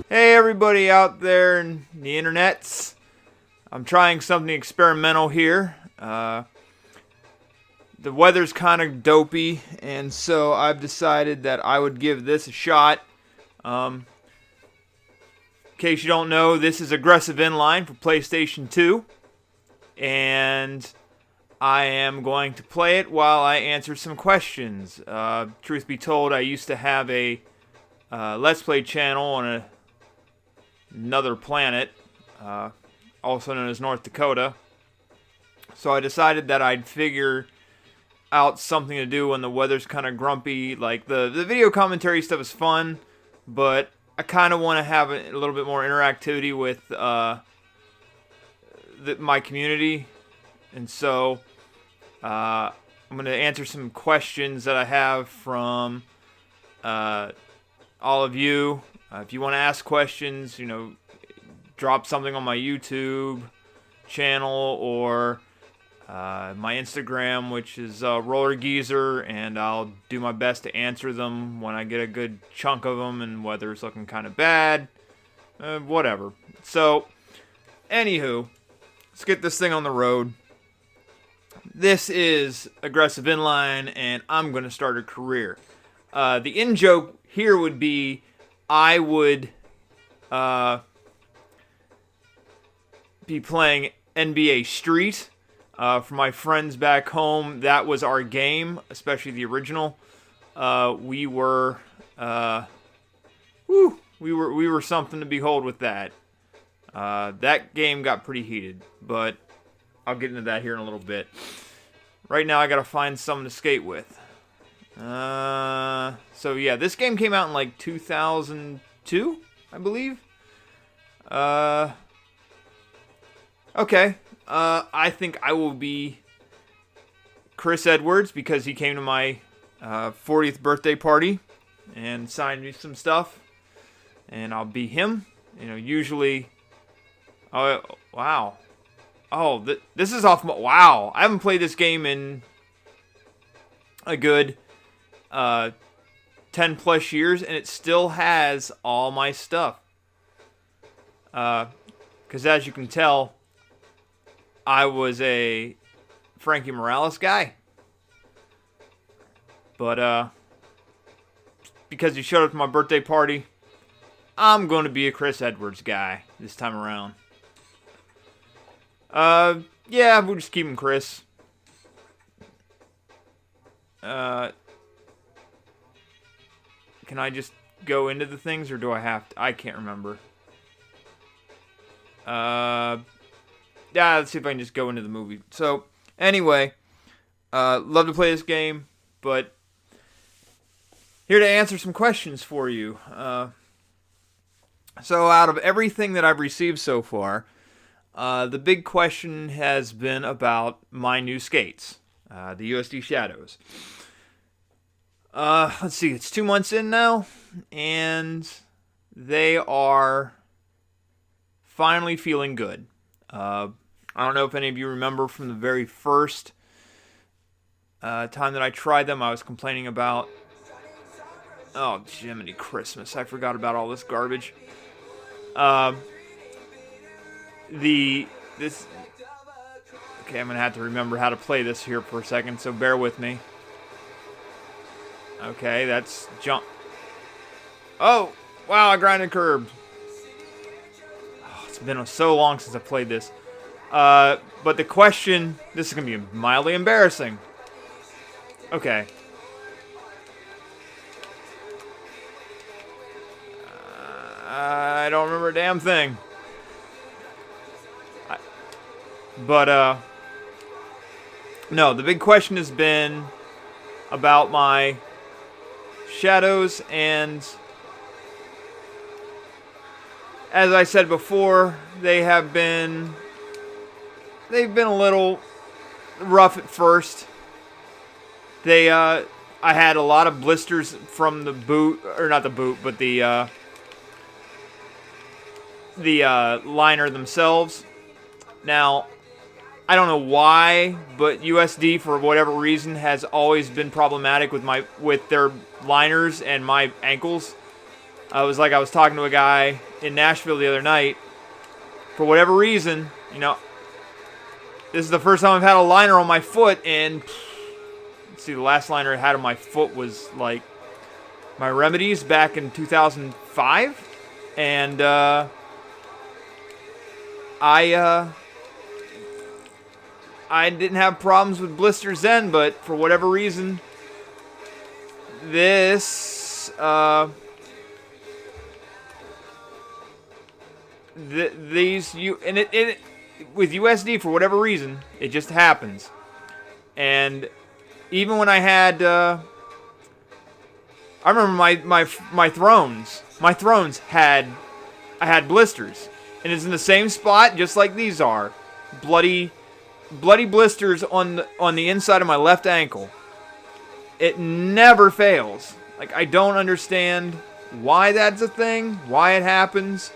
Hey everybody out there in the internets. I'm trying something experimental here. The weather's kind of dopey, and so I've decided that I would give this a shot. In case you don't know, this is Aggressive Inline for PlayStation 2, and I am going to play it while I answer some questions. Truth be told, I used to have a Let's Play channel on another planet, also known as North Dakota. So I decided that I'd figure out something to do when the weather's kind of grumpy. Like the video commentary stuff is fun, but I kind of want to have a little bit more interactivity with my community, and so I'm going to answer some questions that I have from all of you. If you want to ask questions, drop something on my YouTube channel or my Instagram, which is Roller Geezer, and I'll do my best to answer them when I get a good chunk of them, and weather's looking kind of bad, whatever. So, anywho, let's get this thing on the road. This is Aggressive Inline, and I'm going to start a career. The in-joke here would be I would be playing NBA Street. For my friends back home, that was our game, especially the original. We were something to behold with that. That game got pretty heated, but I'll get into that here in a little bit. Right now, I gotta find something to skate with. So yeah, this game came out in like 2002, I believe. Okay. I think I will be Chris Edwards because he came to my 40th birthday party and signed me some stuff, and I'll be him. Usually. Oh wow! Oh, this is off. Wow! I haven't played this game in a good 10 plus years, and it still has all my stuff. Because as you can tell, I was a Frankie Morales guy. But, because he showed up to my birthday party, I'm going to be a Chris Edwards guy this time around. Yeah, we'll just keep him Chris. Can I just go into the things, or do I have to? I can't remember. Yeah, let's see if I can just go into the movie. So, anyway, love to play this game, but here to answer some questions for you. So, out of everything that I've received so far, the big question has been about my new skates, the USD Shadows. Let's see, it's 2 months in now, and they are finally feeling good. I don't know if any of you remember from the very first time that I tried them, I was complaining about, oh, Jiminy Christmas, I forgot about all this garbage. Okay, I'm going to have to remember how to play this here for a second, so bear with me. Okay, that's jump. Oh, wow, I grinded curb. Oh, it's been so long since I played this. But the question, this is going to be mildly embarrassing. Okay. I don't remember a damn thing. No, the big question has been about my Shadows, and as I said before, they've been a little rough at first. I had a lot of blisters from the boot, or not the boot, but the liner themselves. Now, I don't know why, but USD, for whatever reason, has always been problematic with their liners and my ankles. I was talking to a guy in Nashville the other night. For whatever reason, this is the first time I've had a liner on my foot, and let's see, the last liner I had on my foot was like my Remedies back in 2005, and I didn't have problems with blisters then, but for whatever reason, this with USD, for whatever reason, it just happens. And even when I had I remember my thrones I had blisters, and it's in the same spot just like these are, bloody blisters on the inside of my left ankle. It never fails. Like, I don't understand why that's a thing, why it happens,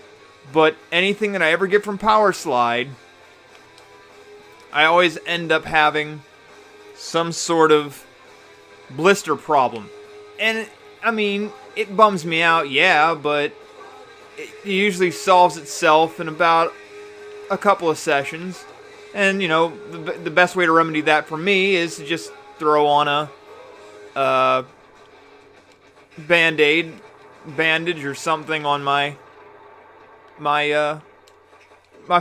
but anything that I ever get from Power Slide, I always end up having some sort of blister problem. And, I mean, it bums me out, yeah, but it usually solves itself in about a couple of sessions. And, the best way to remedy that for me is to just throw on a bandage or something on my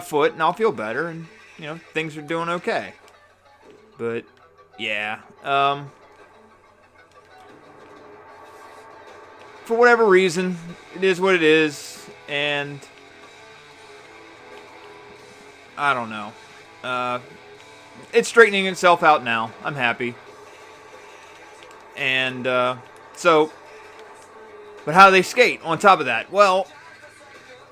foot, and I'll feel better, and things are doing okay. But yeah, for whatever reason, it is what it is, and I don't know. It's straightening itself out now. I'm happy. And but how do they skate on top of that? Well,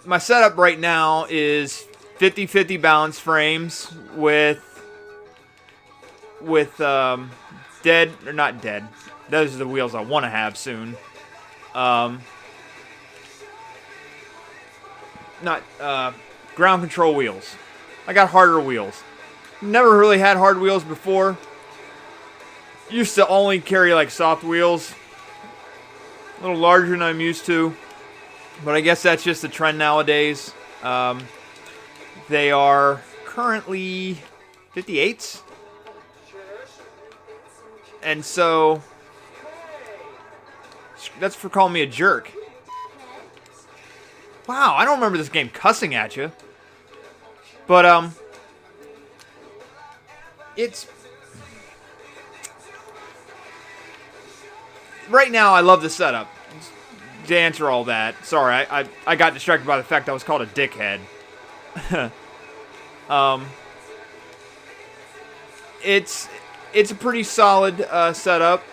my setup right now is 50-50 balance frames with dead, or not dead. Those are the wheels I want to have soon. Not ground control wheels. I got harder wheels. Never really had hard wheels before. Used to only carry like soft wheels. A little larger than I'm used to. But I guess that's just the trend nowadays. They are currently 58s. And so, that's for calling me a jerk. Wow, I don't remember this game cussing at you. But, it's... Right now, I love the setup. To answer all that, sorry, I got distracted by the fact I was called a dickhead. It's a pretty solid setup,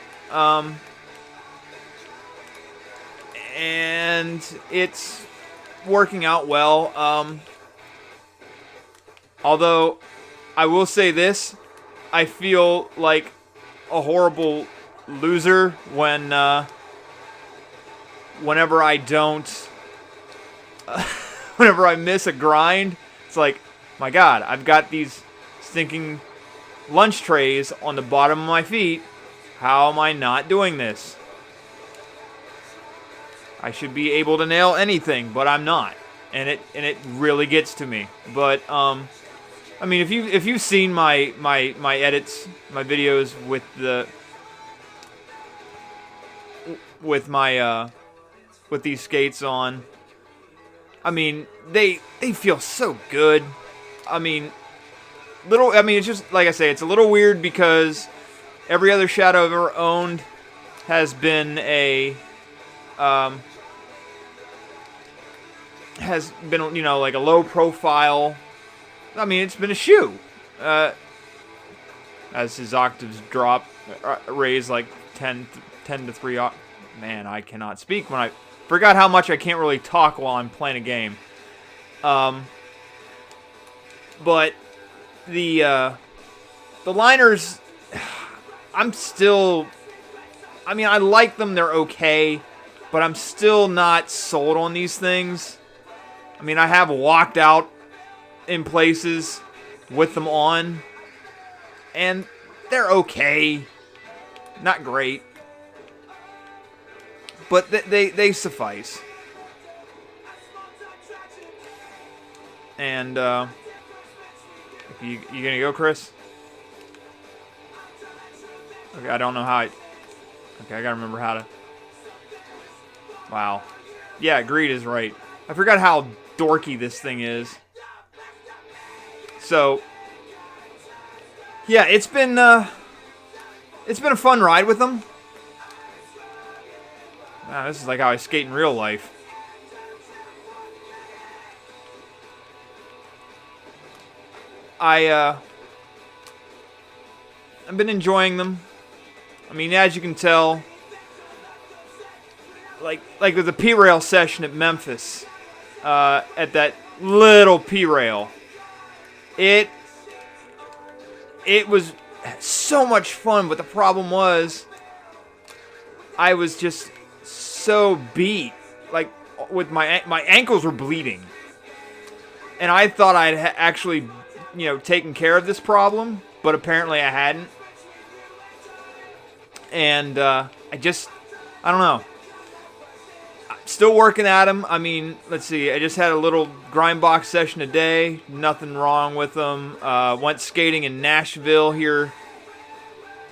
and it's working out well. Although I will say this, I feel like a horrible loser whenever I don't, whenever I miss a grind. It's like, my God, I've got these stinking lunch trays on the bottom of my feet. How am I not doing this? I should be able to nail anything, but I'm not, and it really gets to me. But I mean, if you've seen my edits, my videos with these skates on, I mean, they feel so good. I mean, it's just, like I say, it's a little weird because every other Shadow I've ever owned has been like a low profile. I mean, it's been a shoe. As his octaves drop, raise like 10 to 3. Man, I cannot speak when I forgot how much I can't really talk while I'm playing a game. But the liners, I like them, they're okay, but I'm still not sold on these things. I mean, I have walked out in places with them on, and they're okay. Not great. But they suffice. And you gonna go, Chris? Okay, I don't know how. Okay, I gotta remember how to. Wow. Yeah, Greed is right. I forgot how dorky this thing is. So, yeah, it's been a fun ride with them. Wow, this is like how I skate in real life. I've been enjoying them. I mean, as you can tell, like with the P-Rail session at Memphis, at that little P-Rail, it was so much fun, but the problem was I was just so beat, like with my ankles were bleeding, and I thought I'd actually, taken care of this problem, but apparently I hadn't. And I don't know. I'm still working at them. I mean, let's see. I just had a little grind box session today. Nothing wrong with them. Went skating in Nashville here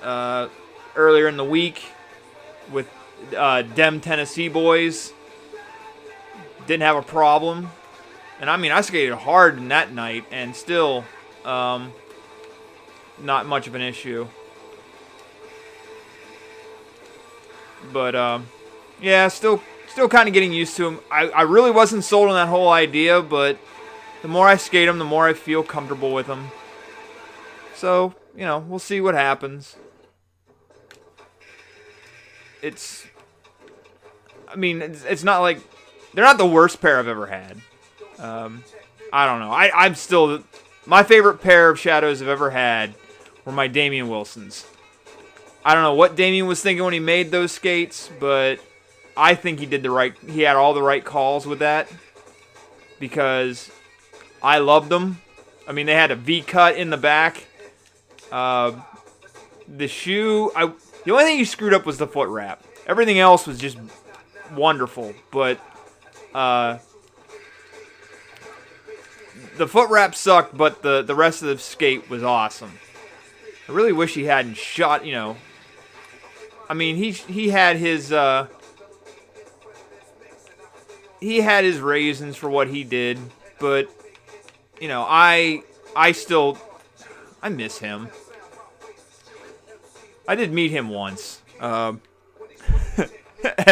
earlier in the week with Dem Tennessee boys. Didn't have a problem. And I mean, I skated hard in that night and still not much of an issue. But, yeah, still kind of getting used to them. I really wasn't sold on that whole idea, but the more I skate them, the more I feel comfortable with them. So, we'll see what happens. It's not like, they're not the worst pair I've ever had. I don't know. I'm still, my favorite pair of Shadows I've ever had were my Damian Wilsons. I don't know what Damian was thinking when he made those skates, but I think he had all the right calls with that, because I loved them. I mean, they had a V-cut in the back. The shoe, the only thing he screwed up was the foot wrap. Everything else was just wonderful, but the foot wrap sucked, but the rest of the skate was awesome. I really wish he hadn't shot, I mean, he had his reasons for what he did, but I miss him. I did meet him once at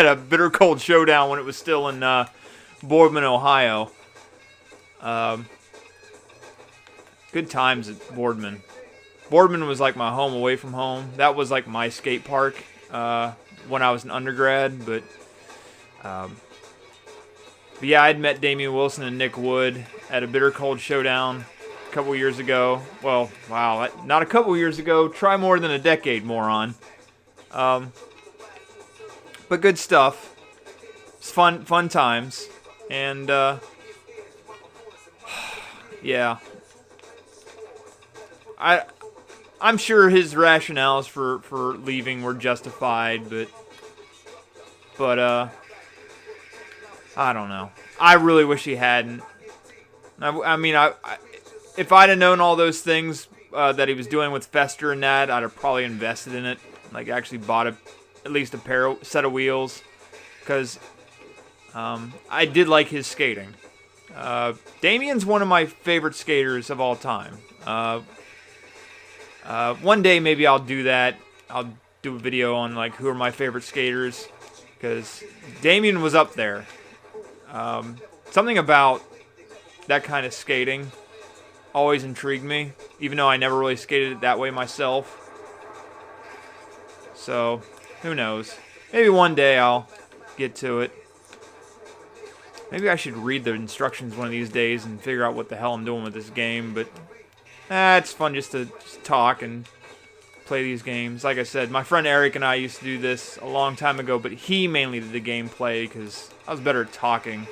a Bitter Cold Showdown when it was still in Boardman, Ohio. Good times at Boardman. Boardman was like my home away from home. That was like my skate park when I was an undergrad. But yeah, I'd met Damian Wilson and Nick Wood at a Bitter Cold Showdown a couple years ago. Well, wow, not a couple years ago. Try more than a decade, moron. But good stuff. It's fun times. And yeah. I'm sure his rationales for leaving were justified, but I don't know. I really wish he hadn't. I mean, if I'd have known all those things that he was doing with Fester and that, I'd have probably invested in it. Like, actually bought at least a set of wheels, because I did like his skating. Damian's one of my favorite skaters of all time. One day maybe I'll do that. I'll do a video on like who are my favorite skaters, because Damian was up there. Something about that kind of skating always intrigued me, even though I never really skated it that way myself. So, who knows? Maybe one day I'll get to it. Maybe I should read the instructions one of these days and figure out what the hell I'm doing with this game, but it's fun just to talk and play these games. Like I said, my friend Eric and I used to do this a long time ago, but he mainly did the gameplay because I was better at talking.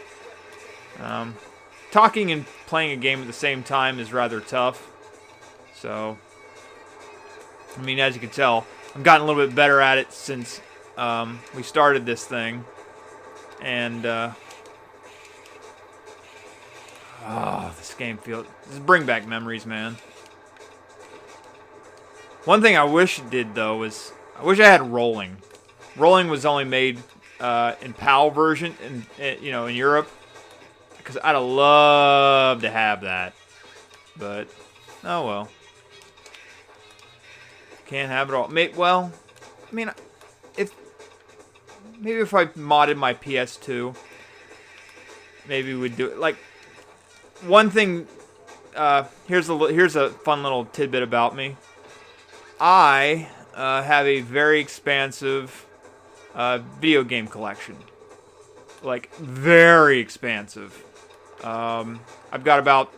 Talking and playing a game at the same time is rather tough. So, I mean, as you can tell, I've gotten a little bit better at it since we started this thing. And, Oh, this game feels... This bring back memories, man. One thing I wish it did, though, was... I wish I had rolling. Rolling was only made in PAL version, in Europe. Because I'd have loved to have that. But, oh well. Can't have it all. Well, I mean, maybe if I modded my PS2, maybe we'd do it. Like, one thing, here's a fun little tidbit about me. I have a very expansive video game collection. Like, very expansive. I've got about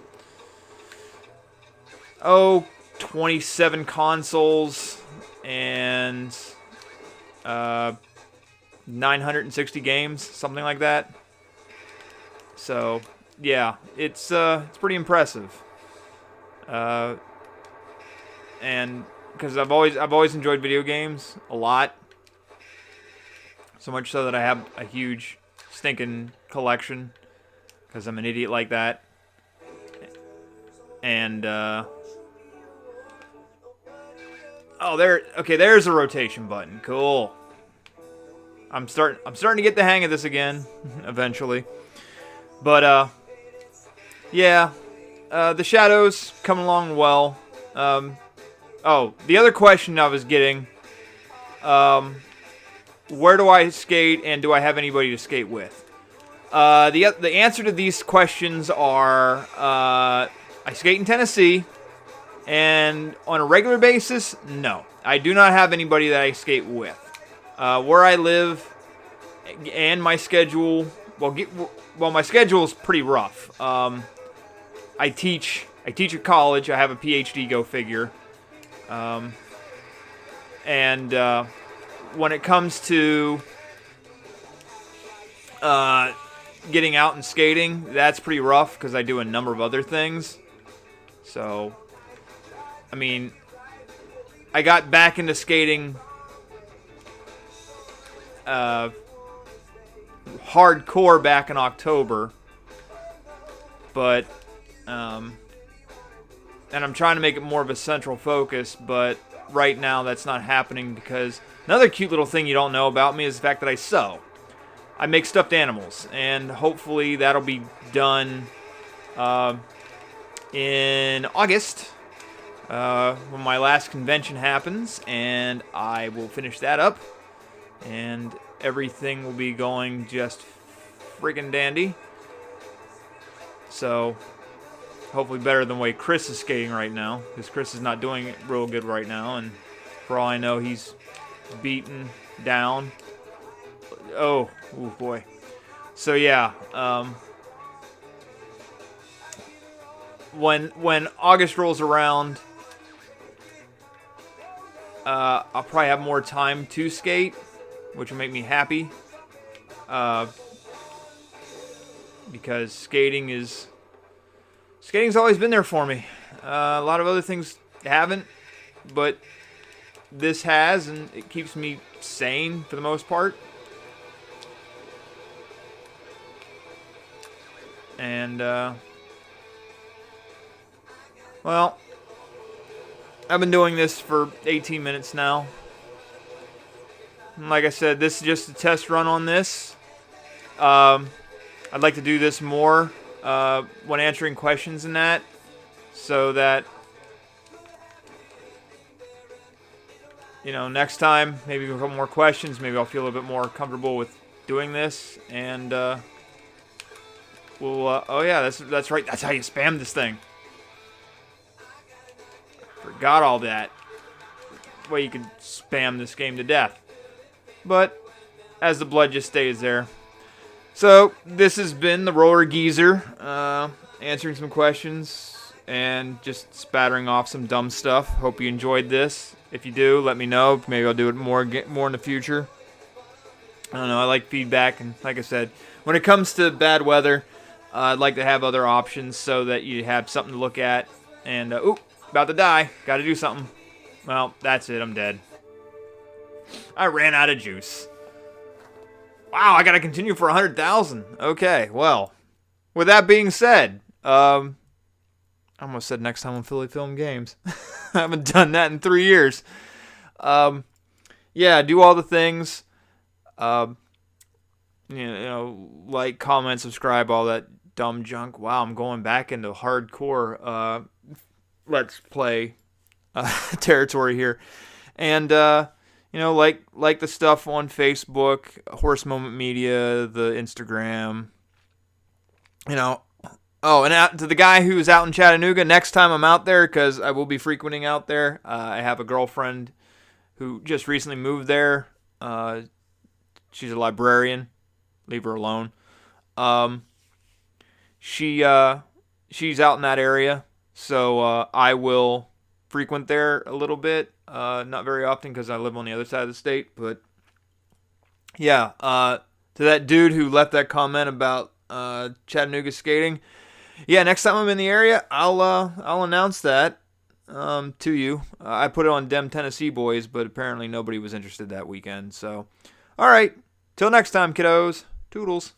27 consoles and 960 games, something like that. So, yeah, it's pretty impressive. And because I've always enjoyed video games a lot. So much so that I have a huge stinking collection because I'm an idiot like that. And there's a rotation button. Cool. I'm starting to get the hang of this again eventually. But yeah, the Shadows coming along well. The other question I was getting, where do I skate and do I have anybody to skate with? The answer to these questions are I skate in Tennessee, and on a regular basis, no. I do not have anybody that I skate with. Where I live and my schedule, my schedule is pretty rough. I teach at college. I have a PhD, go figure. And when it comes to getting out and skating, that's pretty rough because I do a number of other things. So, I mean, I got back into skating hardcore back in October, but and I'm trying to make it more of a central focus, but right now that's not happening because another cute little thing you don't know about me is the fact that I sew. I make stuffed animals, and hopefully that'll be done in August when my last convention happens, and I will finish that up, and everything will be going just friggin' dandy. So, hopefully better than the way Chris is skating right now, because Chris is not doing it real good right now, and for all I know, he's beaten down. Oh boy. So yeah, when August rolls around, I'll probably have more time to skate, which will make me happy. Because skating's always been there for me. A lot of other things haven't, but this has, and it keeps me sane for the most part. And, well, I've been doing this for 18 minutes now. And like I said, this is just a test run on this. I'd like to do this more when answering questions and that, so that, next time, maybe a couple more questions, maybe I'll feel a little bit more comfortable with doing this, and, oh yeah, that's right. That's how you spam this thing. Forgot all that. Way you could spam this game to death. But as the blood just stays there. So this has been the Roller Geezer, answering some questions and just spattering off some dumb stuff. Hope you enjoyed this. If you do, let me know. Maybe I'll do it more in the future. I don't know. I like feedback, and like I said, when it comes to bad weather, I'd like to have other options so that you have something to look at. And, about to die. Got to do something. Well, that's it. I'm dead. I ran out of juice. Wow, I got to continue for 100,000. Okay, well, with that being said, I almost said next time on Philly Film Games. I haven't done that in 3 years. Yeah, do all the things. Like, comment, subscribe, all that dumb junk. Wow, I'm going back into hardcore Let's Play territory here. And, like the stuff on Facebook, Horse Moment Media, the Instagram, Oh, and out to the guy who's out in Chattanooga, next time I'm out there, because I will be frequenting out there, I have a girlfriend who just recently moved there. She's a librarian. Leave her alone. She's out in that area, so I will frequent there a little bit. Not very often because I live on the other side of the state, but yeah. To that dude who left that comment about Chattanooga skating. Yeah, next time I'm in the area, I'll announce that to you. I put it on Dem Tennessee Boys, but apparently nobody was interested that weekend. So, all right, till next time, kiddos. Toodles.